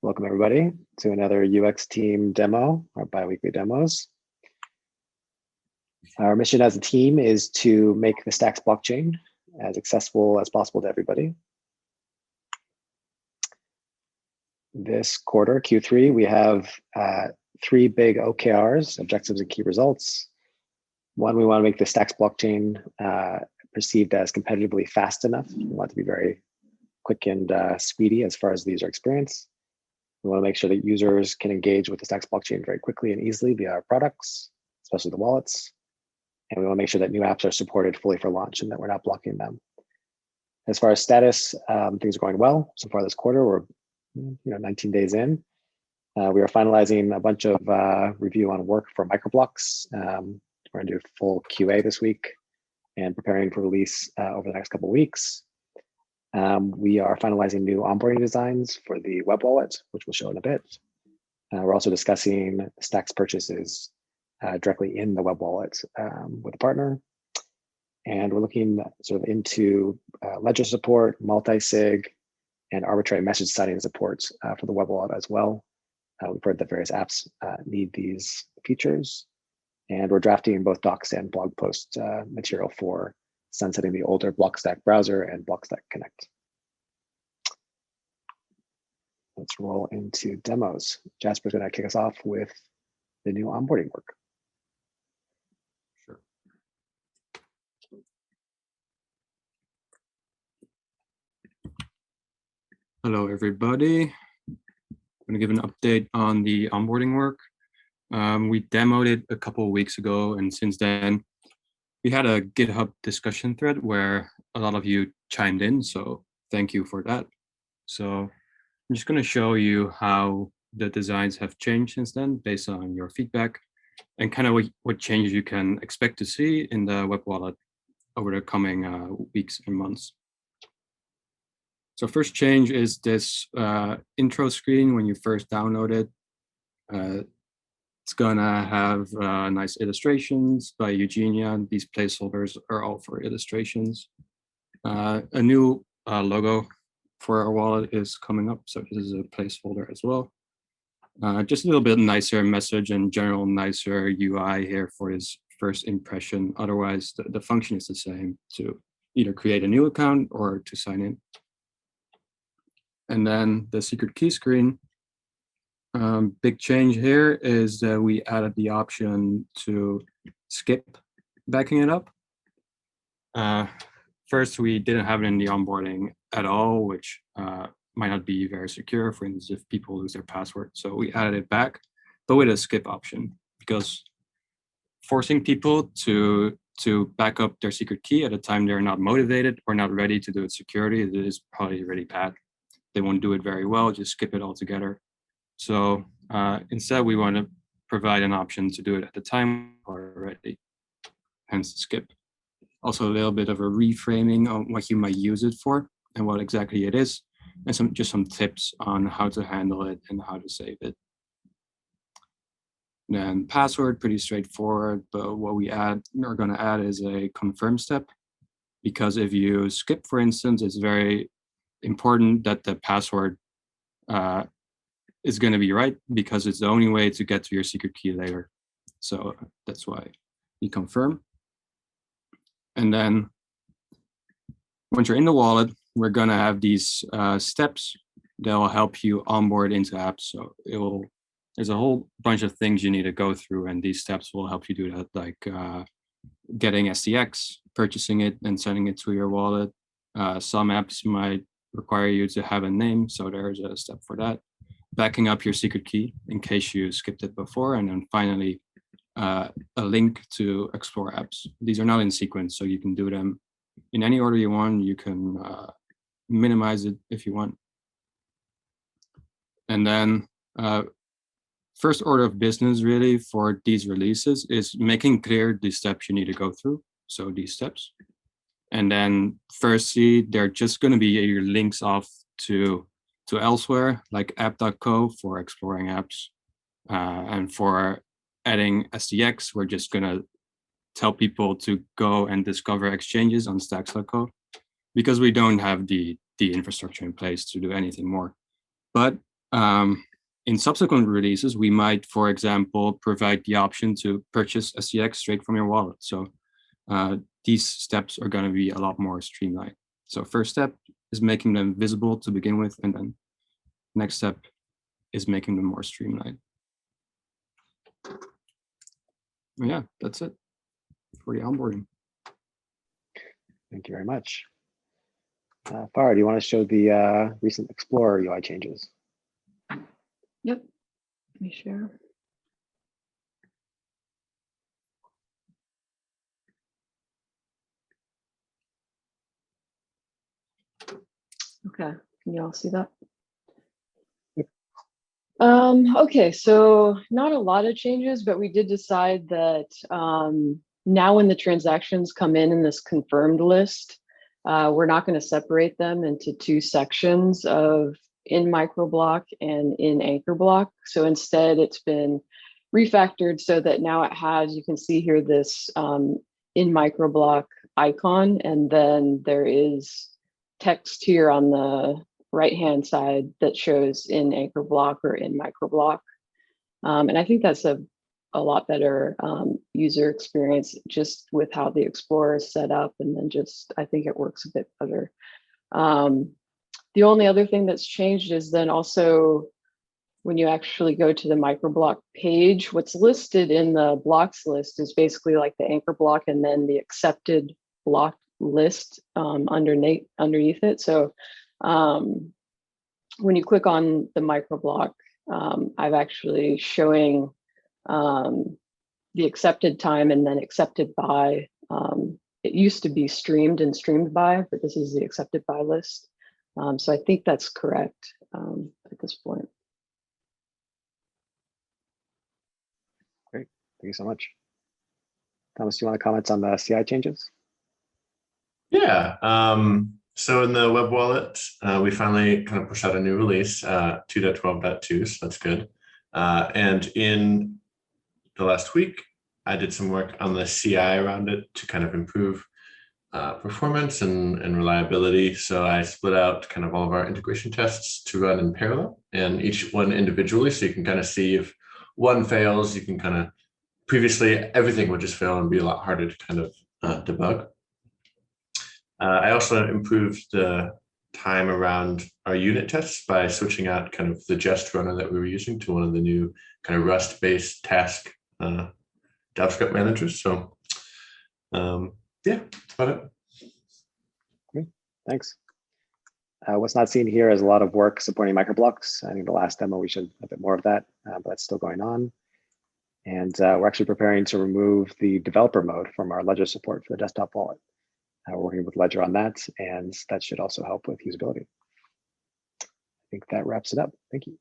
Welcome everybody to another UX team demo, our bi-weekly demos. Our mission as a team is to make the Stacks blockchain as accessible as possible to everybody. This quarter, Q3, we have three big OKRs, objectives and key results. One, we want to make the Stacks blockchain perceived as competitively fast enough. We want it to be very quick and speedy as far as the user experience. We want to make sure that users can engage with the Stacks blockchain very quickly and easily via our products, especially the wallets. And we want to make sure that new apps are supported fully for launch and that we're not blocking them. As far as status, things are going well. So far this quarter, we're 19 days in. We are finalizing a bunch of review on work for Microblocks. We're going to do full QA this week and preparing for release over the next couple of weeks. We are finalizing new onboarding designs for the web wallet, which we'll show in a bit. We're also discussing Stacks purchases directly in the web wallet with a partner. And we're looking sort of into ledger support, multi-sig, and arbitrary message signing support for the web wallet as well. We've heard that various apps need these features. And we're drafting both docs and blog post material for sunsetting the older Blockstack browser and Blockstack Connect. Let's roll into demos. Jasper's going to kick us off with the new onboarding work. Sure. Hello, everybody. I'm going to give an update on the onboarding work. We demoed it a couple of weeks ago, and since then, we had a GitHub discussion thread where a lot of you chimed in, so thank you for that. So I'm just going to show you how the designs have changed since then based on your feedback and kind of what changes you can expect to see in the web wallet over the coming weeks and months. So first change is this intro screen when you first download it. It's gonna have nice illustrations by Eugenia. These placeholders are all for illustrations. A new logo for our wallet is coming up, so this is a placeholder as well. Just a little bit nicer message and general nicer UI here for this first impression. Otherwise, the function is the same to either create a new account or to sign in. And then the secret key screen. Big change here is that we added the option to skip backing it up. First, we didn't have it in the onboarding at all, which might not be very secure, for instance, if people lose their password. So we added it back, but with a skip option, because forcing people to back up their secret key at a time they're not motivated or not ready to do it securely, it is probably really bad. They won't do it very well, just skip it altogether. So instead, we want to provide an option to do it at the time already, hence the skip. Also, a little bit of a reframing on what you might use it for and what exactly it is, and just some tips on how to handle it and how to save it. Then password, pretty straightforward, but what we are going to add is a confirm step, because if you skip, for instance, it's very important that the password is going to be right, because it's the only way to get to your secret key later. So that's why we confirm. And then once you're in the wallet, we're going to have these steps that will help you onboard into apps. So there's a whole bunch of things you need to go through, and these steps will help you do that, like getting SDX, purchasing it and sending it to your wallet. Some apps might require you to have a name, so there's a step for that. Backing up your secret key in case you skipped it before, and then finally a link to explore apps. These are not in sequence, so you can do them in any order you want. You can minimize it if you want. And then first order of business really for these releases is making clear the steps you need to go through, so these steps. And then firstly, they're just going to be your links off to elsewhere, like app.co for exploring apps. And for adding SDX, we're just going to tell people to go and discover exchanges on stacks.co, because we don't have the infrastructure in place to do anything more. But In subsequent releases, we might, for example, provide the option to purchase a CX straight from your wallet. So these steps are going to be a lot more streamlined. So first step is making them visible to begin with, and then next step is making them more streamlined. Yeah, that's it for the onboarding. Thank you very much. Farah, do you want to show the recent Explorer UI changes? Yep, let me share. Okay, can you all see that? Yep. Okay, so not a lot of changes, but we did decide that now when the transactions come in this confirmed list, we're not going to separate them into two sections of in Microblock and in Anchor Block. So instead, it's been refactored so that now it has, you can see here, this in Microblock icon, and then there is text here on the right-hand side that shows in Anchor Block or in Microblock. And I think that's a lot better user experience just with how the Explorer is set up, and then just, I think it works a bit better. The only other thing that's changed is then also when you actually go to the Microblock page, what's listed in the blocks list is basically like the Anchor Block and then the accepted block list underneath it. So when you click on the Microblock, I've actually showing the accepted time and then accepted by. It used to be streamed and streamed by, but this is the accepted by list. So I think that's correct at this point. Great, thank you so much. Thomas, do you want to comment on the CI changes? Yeah, so in the web wallet, we finally kind of pushed out a new release, 2.12.2, so that's good. And in the last week, I did some work on the CI around it to kind of improve performance and reliability. So I split out kind of all of our integration tests to run in parallel and each one individually. So you can kind of see if one fails, you can kind of, previously everything would just fail and be a lot harder to kind of debug. I also improved the time around our unit tests by switching out kind of the jest runner that we were using to one of the new kind of Rust-based task JavaScript managers. So yeah, that's about it. Great, thanks. What's not seen here is a lot of work supporting Microblocks. I think the last demo, we showed a bit more of that, but that's still going on. And we're actually preparing to remove the developer mode from our Ledger support for the desktop wallet. We're working with Ledger on that, and that should also help with usability. I think that wraps it up. Thank you.